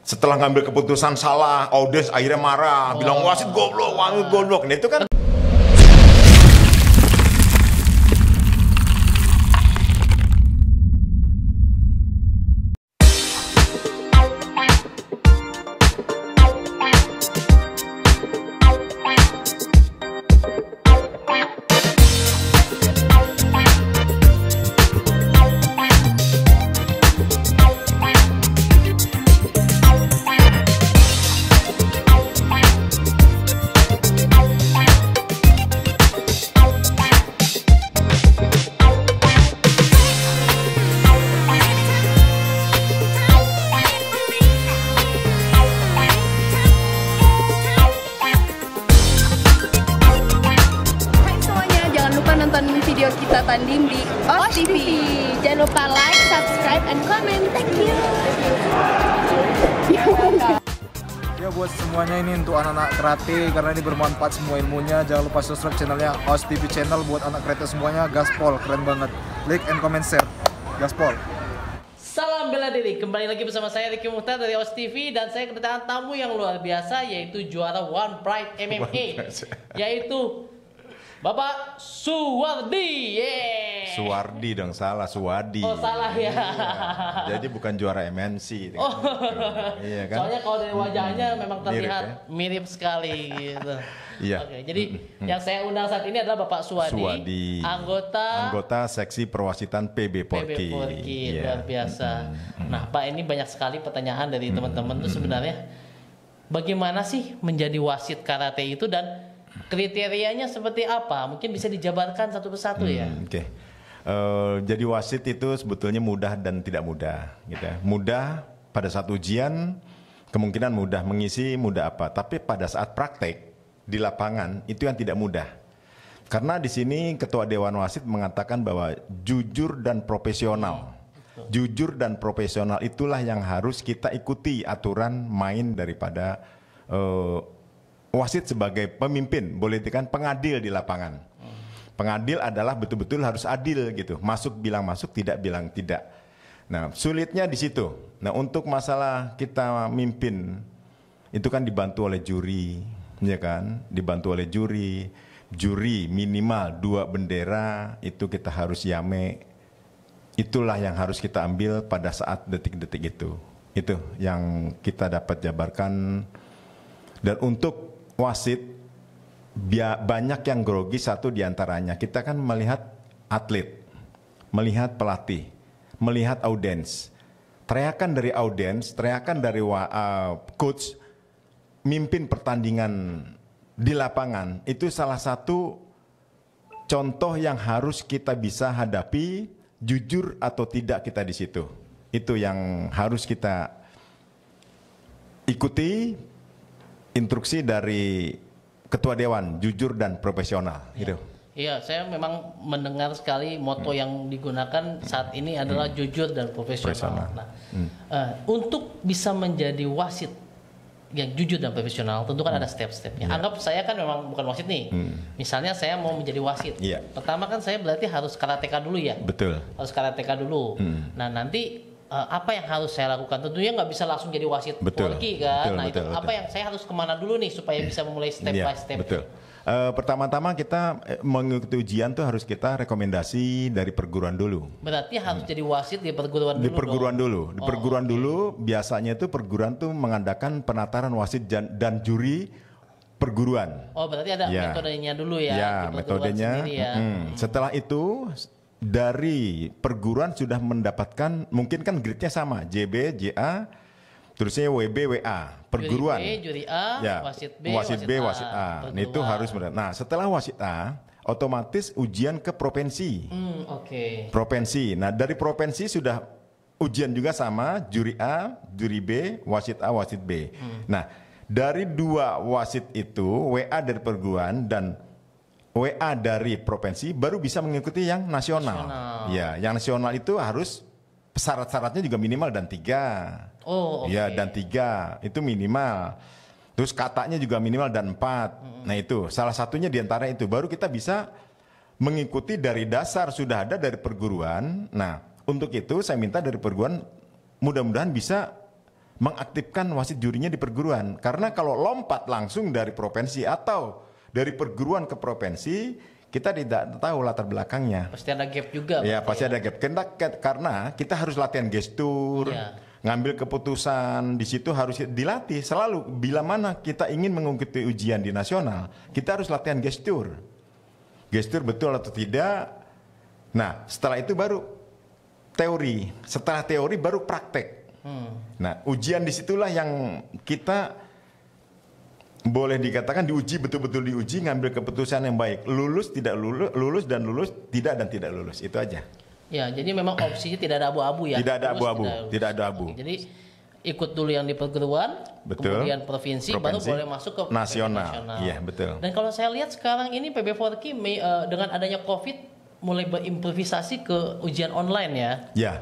Setelah ngambil keputusan salah, Audes akhirnya marah, bilang wasit goblok, wasit goblok. Nah, itu kan nonton video kita tanding di OS TV. Jangan lupa like, subscribe, and comment. Thank you. Ya buat semuanya ini untuk anak-anak karate karena ini bermanfaat semua ilmunya. Jangan lupa subscribe channelnya OS TV channel buat anak karate semuanya. Gaspol keren banget. Like and comment share. Gaspol. Salam bela diri, kembali lagi bersama saya Ricky Muhtar dari OS TV dan saya kedatangan tamu yang luar biasa yaitu juara One Pride MMA yaitu Bapak Suwardi. Suwardi dong, salah, Suwadi. Oh salah ya. Iya. Jadi bukan juara MNC. Oh. Iya kan? Soalnya kalau dari wajahnya memang terlihat mirip, mirip sekali gitu. Iya. Oke, jadi yang saya undang saat ini adalah Bapak Suwadi, anggota seksi perwasitan PB Porki. Luar biasa. Nah, Pak, ini banyak sekali pertanyaan dari teman-teman tuh sebenarnya bagaimana sih menjadi wasit karate itu dan kriterianya seperti apa? Mungkin bisa dijabarkan satu persatu ya. Oke. Jadi wasit itu sebetulnya mudah dan tidak mudah, gitu ya. Mudah pada saat ujian, kemungkinan mudah mengisi, mudah apa. Tapi pada saat praktek di lapangan itu yang tidak mudah. Karena di sini Ketua Dewan Wasit mengatakan bahwa jujur dan profesional. Jujur dan profesional itulah yang harus kita ikuti aturan main daripada wasit sebagai pemimpin, boleh dikatakan pengadil di lapangan. Pengadil adalah betul-betul harus adil gitu. Masuk bilang masuk, tidak bilang tidak. Nah, sulitnya di situ. Nah, untuk masalah kita mimpin itu kan dibantu oleh juri, ya kan? Dibantu oleh juri. Juri minimal 2 bendera itu kita harus yame. Itulah yang harus kita ambil pada saat detik-detik itu. Itu yang kita dapat jabarkan. Dan untuk wasit banyak yang grogi, satu diantaranya kita kan melihat atlet, melihat pelatih, melihat audiens, teriakan dari audiens, teriakan dari coach, mimpin pertandingan di lapangan itu salah satu contoh yang harus kita bisa hadapi, jujur atau tidak kita di situ. Itu yang harus kita ikuti. Instruksi dari Ketua Dewan, jujur dan profesional, gitu. Iya, saya memang mendengar sekali moto yang digunakan saat ini adalah jujur dan profesional. Nah, untuk bisa menjadi wasit yang jujur dan profesional, tentu kan ada step-stepnya. Anggap saya kan memang bukan wasit nih. Misalnya saya mau menjadi wasit. Pertama kan saya berarti harus karateka dulu ya. Betul. Harus karateka dulu. Nah, nanti apa yang harus saya lakukan? Tentunya nggak bisa langsung jadi wasit Porki kan. Betul, apa yang saya harus kemana dulu nih supaya bisa memulai step by step? Betul. Pertama-tama kita mengikuti ujian tuh harus kita rekomendasi dari perguruan dulu. Berarti harus jadi wasit di perguruan dulu. Di perguruan dulu. Di perguruan dulu biasanya itu perguruan tuh mengadakan penataran wasit dan juri perguruan. Oh, berarti ada metodenya dulu ya? Ya, metodenya. Ya. Setelah itu dari perguruan sudah mendapatkan, mungkin kan grade-nya sama, JB, JA, terusnya WB, WA, perguruan. Juri B, juri A, ya, wasit B, wasit A. Nah, itu harus benar. Nah, setelah wasit A, otomatis ujian ke provinsi. Provinsi. Nah, dari provinsi sudah ujian juga sama, juri A, juri B, wasit A, wasit B. Nah, dari 2 wasit itu, WA dari perguruan dan WA dari provinsi baru bisa mengikuti yang nasional. Ya, yang nasional itu harus syarat-syaratnya juga minimal dan 3. Ya, dan 3 itu minimal. Terus katanya juga minimal dan 4. Nah, itu salah satunya diantara itu baru kita bisa mengikuti dari dasar sudah ada dari perguruan. Nah, untuk itu saya minta dari perguruan mudah-mudahan bisa mengaktifkan wasit jurinya di perguruan. Karena kalau lompat langsung dari provinsi atau dari perguruan ke provinsi, kita tidak tahu latar belakangnya. Pasti ada gap juga. Ya, pasti ada gap. Karena kita harus latihan gestur, ngambil keputusan, di situ harus dilatih selalu. Bila mana kita ingin mengikuti ujian di nasional, kita harus latihan gestur. Gestur betul atau tidak. Nah, setelah itu baru teori. Setelah teori baru praktek. Nah, ujian disitulah yang kita boleh dikatakan diuji, betul-betul diuji, ngambil keputusan yang baik. Lulus, tidak lulus, lulus dan lulus, tidak dan tidak lulus. Itu aja. Ya, jadi memang opsinya tidak ada abu-abu ya. Tidak ada abu-abu, tidak ada abu. Jadi ikut dulu yang di perguruan, betul. Kemudian provinsi, baru boleh masuk ke nasional. Iya, betul. Dan kalau saya lihat sekarang ini PB4K dengan adanya COVID mulai berimprovisasi ke ujian online ya. Ya.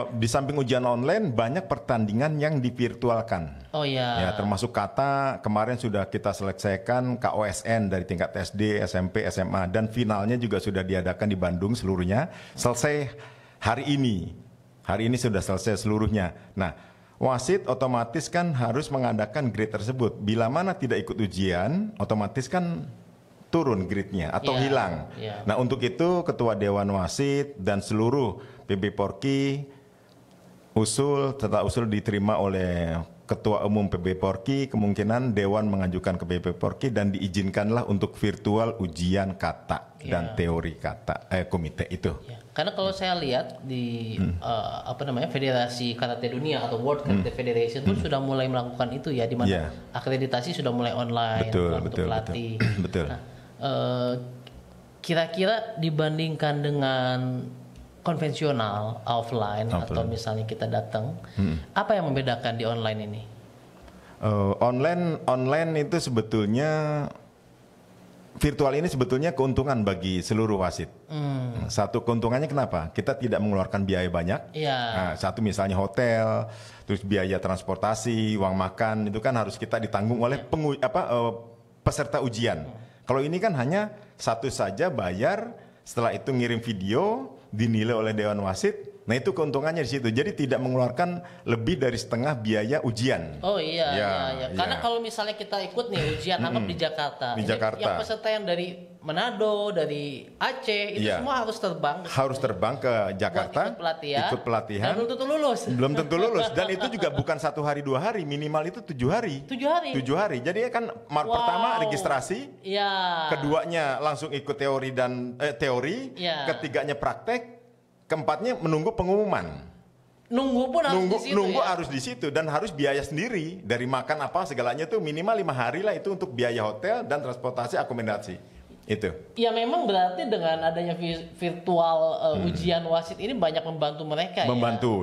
Di samping ujian online banyak pertandingan yang divirtualkan. Oh ya. Ya, termasuk kata kemarin sudah kita selesaikan KOSN dari tingkat SD, SMP, SMA dan finalnya juga sudah diadakan di Bandung seluruhnya. Selesai hari ini. Hari ini sudah selesai seluruhnya. Nah, wasit otomatis kan harus mengadakan grade tersebut. Bila mana tidak ikut ujian, otomatis kan turun grade-nya atau hilang. Nah, untuk itu Ketua Dewan Wasit dan seluruh PB4K setelah usul diterima oleh Ketua Umum PB4K, kemungkinan Dewan mengajukan ke PB4K dan diizinkanlah untuk virtual ujian kata dan teori kata komite itu. Karena kalau saya lihat di Federasi Karate Dunia atau World Karate Federation itu sudah mulai melakukan itu ya, di mana akreditasi sudah mulai online untuk pelatih. Betul. Nah, kira-kira dibandingkan dengan konvensional offline atau misalnya kita datang, apa yang membedakan di online ini? Online itu sebetulnya virtual ini sebetulnya keuntungan bagi seluruh wasit. Satu keuntungannya kenapa? Kita tidak mengeluarkan biaya banyak. Nah, satu misalnya hotel, terus biaya transportasi, uang makan itu kan harus kita ditanggung oleh peserta ujian. Kalau ini kan hanya satu saja bayar, setelah itu ngirim video, dinilai oleh Dewan Wasit. Nah, itu keuntungannya di situ. Jadi tidak mengeluarkan lebih dari setengah biaya ujian. Oh iya. Karena kalau misalnya kita ikut nih ujian anggap di Jakarta. Yang peserta yang dari Manado, dari Aceh itu semua harus terbang. Harus terbang ke Jakarta. Ikut pelatihan. Dan belum tentu lulus. Belum tentu lulus. Dan itu juga bukan 1 hari 2 hari, minimal itu 7 hari. 7 hari. Jadi kan pertama registrasi. Keduanya langsung ikut teori dan teori. Ketiganya praktek. Keempatnya menunggu pengumuman. Nunggu pun harus di situ. Nunggu harus di situ dan harus biaya sendiri dari makan apa segalanya tuh minimal 5 hari lah itu untuk biaya hotel dan transportasi akomodasi. Itu. Ya memang berarti dengan adanya virtual ujian wasit ini banyak membantu mereka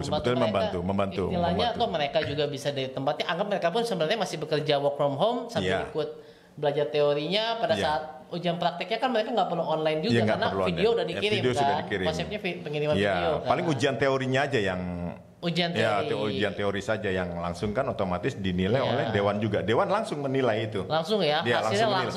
sebetulnya membantu. Istilahnya atau mereka juga bisa dari tempatnya. Anggap mereka pun sebenarnya masih bekerja work from home sambil ikut belajar teorinya pada saat ujian prakteknya kan mereka nggak perlu online juga karena video udah dikirim konsepnya pengiriman video paling ujian teorinya aja yang ujian teori saja yang langsung kan otomatis dinilai oleh Dewan juga. Dewan langsung menilai itu. Langsung ya.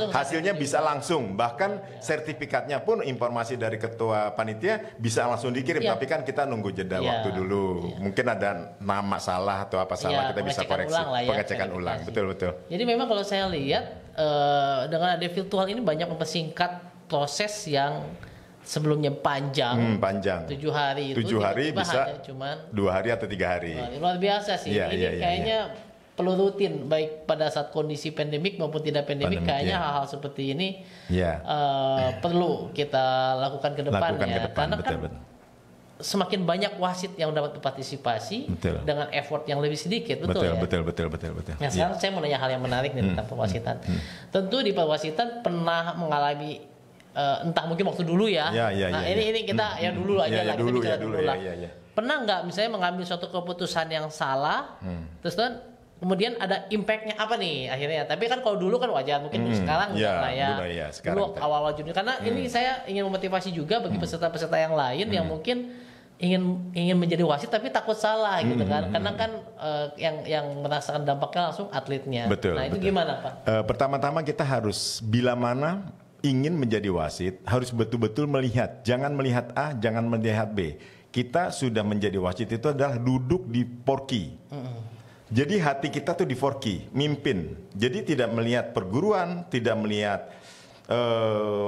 Hasilnya bisa langsung. Bahkan sertifikatnya pun informasi dari ketua panitia bisa langsung dikirim. Tapi kan kita nunggu jeda waktu dulu. Mungkin ada nama salah atau apa salah kita bisa koreksi. Pengecekan ulang. Betul. Jadi memang kalau saya lihat dengan ada virtual ini banyak mempersingkat proses yang sebelumnya panjang 7 hari itu 7 hari bisa cuman 2 hari atau 3 hari. Luar biasa sih. Ini kayaknya perlu rutin baik pada saat kondisi pandemik maupun tidak pandemik. Kayaknya hal-hal seperti ini perlu kita lakukan ke depan karena betul. Semakin banyak wasit yang dapat berpartisipasi dengan effort yang lebih sedikit, betul. Nah, sekarang saya mau nanya hal yang menarik nih tentang perwasitan. Tentu di perwasitan pernah mengalami entah mungkin waktu dulu ini kita yang dulu aja lah, kita bicara dulu lah. Pernah nggak misalnya mengambil suatu keputusan yang salah, terus kan kemudian ada impactnya apa nih akhirnya? Tapi kan kalau dulu kan wajar, mungkin sekarang enggak lah ya. Dulu awal-awal junior, karena ini saya ingin memotivasi juga bagi peserta-peserta yang lain yang mungkin ingin menjadi wasit tapi takut salah gitu kan, karena kan yang merasakan dampaknya langsung atletnya. Nah itu gimana Pak? Pertama-tama kita harus bila mana ingin menjadi wasit harus betul-betul melihat, jangan melihat A, jangan melihat B. kita sudah menjadi wasit itu adalah duduk di porki. Jadi hati kita tuh di forky, mimpin. Jadi tidak melihat perguruan, tidak melihat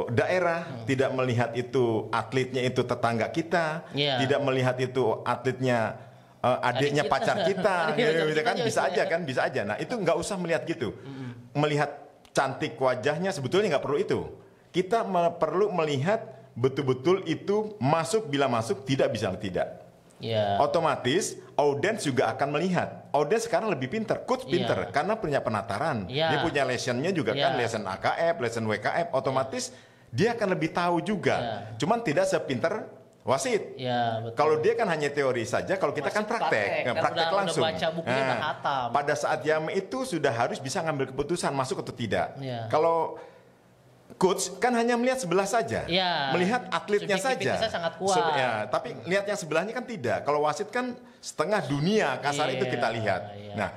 daerah, tidak melihat itu atletnya itu tetangga kita, tidak melihat itu atletnya adiknya pacar kita, gitu kan, bisa aja. Nah itu nggak usah melihat gitu. Melihat cantik wajahnya sebetulnya nggak perlu itu. Kita perlu melihat betul-betul itu masuk, bila masuk, tidak bisa tidak. Otomatis audiens juga akan melihat. Audiens sekarang lebih pintar, coach pintar karena punya penataran. Dia punya lessonnya juga kan, lesson AKF, lesson WKF. Otomatis dia akan lebih tahu juga. Cuman tidak sepintar wasit. Kalau dia kan hanya teori saja, kalau kita kan praktek langsung. Udah baca bukunya, udah hatam. Pada saat jam itu sudah harus bisa ngambil keputusan masuk atau tidak. Kalau coach kan hanya melihat sebelah saja, melihat atletnya saja. Sangat kuat. Tapi lihat yang sebelahnya kan tidak. Kalau wasit kan setengah dunia kasar itu kita lihat. Nah,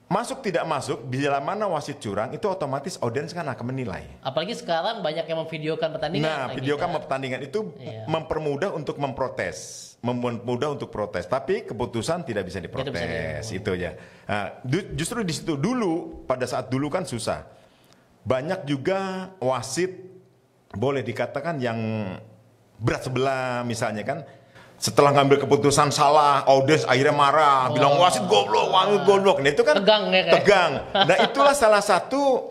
masuk tidak masuk, bila mana wasit curang itu otomatis audiens kan akan menilai. Apalagi sekarang banyak yang memvideokan pertandingan. Nah, videokan pertandingan itu mempermudah untuk memprotes, mempermudah untuk protes. Tapi keputusan tidak bisa diprotes, itu ya. Nah, justru di situ dulu, pada saat dulu kan susah. Banyak juga wasit boleh dikatakan yang berat sebelah misalnya kan, setelah ngambil keputusan salah, audiens akhirnya marah, bilang wasit goblok, wasit goblok. Nah itu kan tegang. Nah itulah salah satu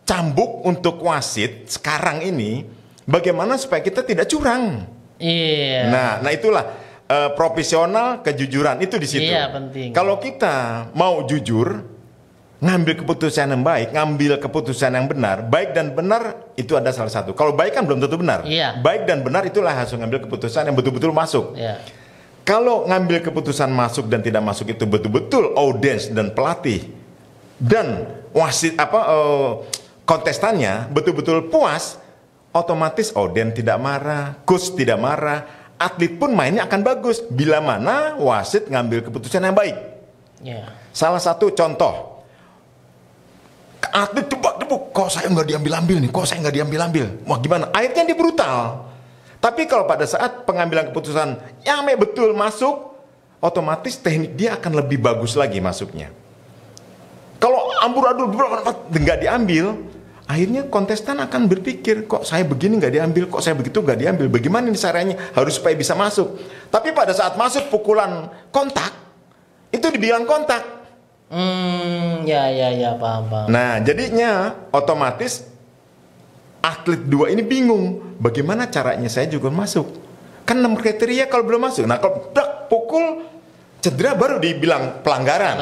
cambuk untuk wasit sekarang ini, bagaimana supaya kita tidak curang. Nah itulah profesional, kejujuran itu di situ. Penting. Kalau kita mau jujur, ngambil keputusan yang baik, ngambil keputusan yang benar, baik dan benar itu ada salah satu. Kalau baik kan belum tentu benar. Baik dan benar itulah harus ngambil keputusan yang betul-betul masuk. Kalau ngambil keputusan masuk dan tidak masuk itu betul-betul audiens dan pelatih dan wasit kontestannya betul-betul puas, otomatis audiens tidak marah, coach tidak marah, atlet pun mainnya akan bagus bila mana wasit ngambil keputusan yang baik. Salah satu contoh, atlet tebak-tebuk, kok saya nggak diambil-ambil nih, kok saya nggak diambil-ambil, wah gimana? Akhirnya dia brutal. Tapi kalau pada saat pengambilan keputusan yang betul masuk, otomatis teknik dia akan lebih bagus lagi masuknya. Kalau amburadul nggak diambil, akhirnya kontestan akan berpikir, kok saya begini nggak diambil, kok saya begitu nggak diambil, bagaimana ini caranya harus supaya bisa masuk. Tapi pada saat masuk pukulan kontak, itu dibilang kontak. Paham. Nah, jadinya otomatis atlet dua ini bingung, bagaimana caranya saya juga masuk. Kan 6 kriteria kalau belum masuk. Nah, kalau pukul cedera baru dibilang pelanggaran.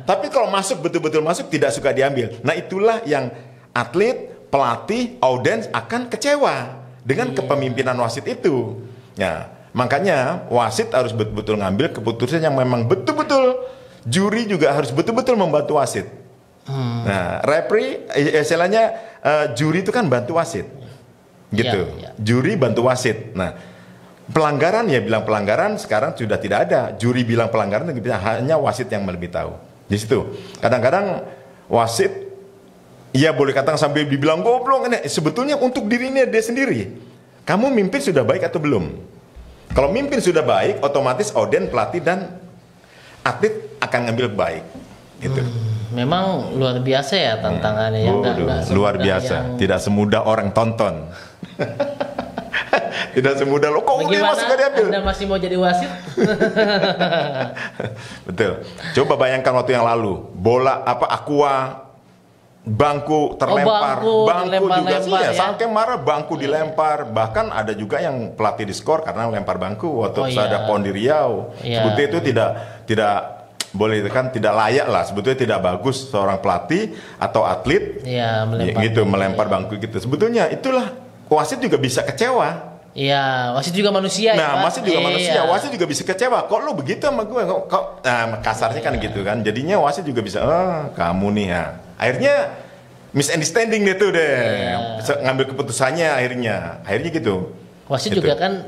Tapi kalau masuk betul-betul masuk tidak suka diambil. Nah, itulah yang atlet, pelatih, audiens akan kecewa dengan kepemimpinan wasit itu. Nah, makanya wasit harus betul-betul ngambil keputusan yang memang betul-betul. Juri juga harus betul-betul membantu wasit. Nah, referee istilahnya juri itu kan bantu wasit, gitu. Juri bantu wasit. Nah, pelanggaran ya bilang pelanggaran sekarang sudah tidak ada. Juri bilang pelanggaran hanya wasit yang lebih tahu. Di situ. Kadang-kadang wasit, ya boleh katakan sampai dibilang goblok. Sebetulnya untuk dirinya dia sendiri. Kamu mimpin sudah baik atau belum? Kalau mimpin sudah baik, otomatis audiens, pelatih dan atlet akan ngambil baik, gitu. Memang luar biasa ya tantangannya yang luar biasa, tidak semudah orang tonton. Tidak semudah lo kok udah masuk gak diambil. Anda masih mau jadi wasit? Betul. Coba bayangkan waktu yang lalu, bola aqua, bangku terlempar, bangku juga sih ya, sampai marah bangku dilempar, bahkan ada juga yang pelatih diskor karena lempar bangku waktu ada PON di Riau. Sebetulnya itu tidak boleh kan, tidak layak lah, sebetulnya tidak bagus seorang pelatih atau atlet melempar bangku gitu. Sebetulnya itulah wasit juga bisa kecewa. Wasit juga manusia. Nah, wasit juga manusia. Wasit juga bisa kecewa. Kok lu begitu sama gue? Kok kasarnya kan gitu kan. Jadinya wasit juga bisa, kamu nih ya. Akhirnya misunderstanding deh tuh ngambil keputusannya akhirnya gitu. Wasit gitu. juga kan,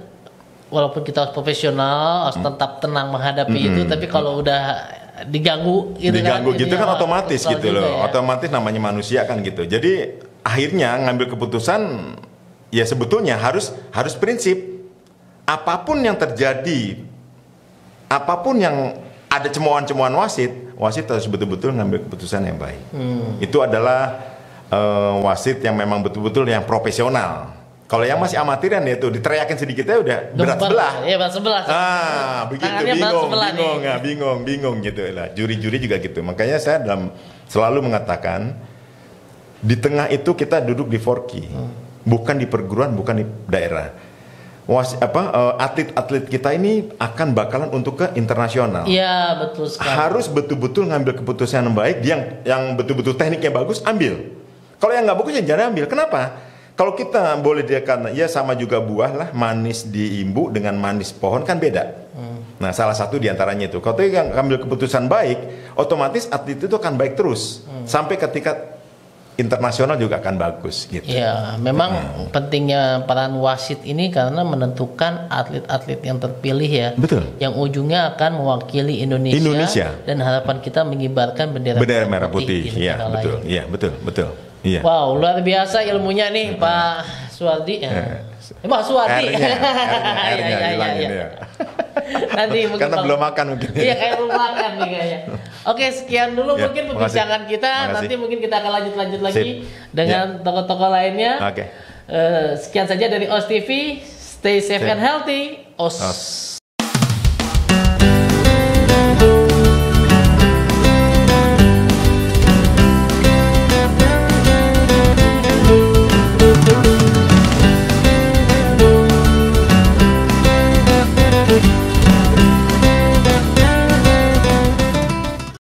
walaupun kita harus profesional, harus tetap tenang menghadapi itu, tapi kalau udah diganggu gitu kan otomatis gitu loh. Otomatis namanya manusia kan gitu. Jadi akhirnya ngambil keputusan ya sebetulnya harus prinsip. apapun yang terjadi, apapun yang ada cemoan-cemoan wasit harus betul-betul ngambil keputusan yang baik. Itu adalah wasit yang memang betul-betul yang profesional. Kalau yang masih amatiran ya itu diteriakin sedikit aja udah berat sebelah. Iya, berat sebelah. Begitu bingung gitu lah. Juri-juri juga gitu. Makanya saya selalu mengatakan di tengah itu kita duduk di forky, bukan di perguruan, bukan di daerah. Atlet-atlet kita ini akan bakalan untuk ke internasional. Iya, betul sekali. Harus betul-betul ngambil keputusan yang baik, yang betul-betul tekniknya bagus, ambil. Kalau yang nggak bagus ya jangan ambil. Kenapa? Kalau kita boleh dikatakan, ya sama juga buah lah, manis diimbu dengan manis pohon kan beda. Nah, salah satu diantaranya itu. Kalau yang ambil keputusan baik, otomatis atlet itu akan baik terus. Sampai ketika internasional juga akan bagus gitu. Ya, memang pentingnya peran wasit ini karena menentukan atlet-atlet yang terpilih ya. Betul. Yang ujungnya akan mewakili Indonesia. Dan harapan kita mengibarkan bendera merah putih. Iya, betul. Iya, betul. Iya. Wow, luar biasa ilmunya nih Pak Suwardi. Pak Suwardi. Iya. Nanti mungkin karena belum makan mungkin. Iya, kayak belum makan nih kayaknya. Oke, sekian dulu mungkin perbincangan kita. Nanti mungkin kita akan lanjut lagi dengan tokoh-tokoh lainnya. Oke. Sekian saja dari OS TV. Stay safe and healthy. OS.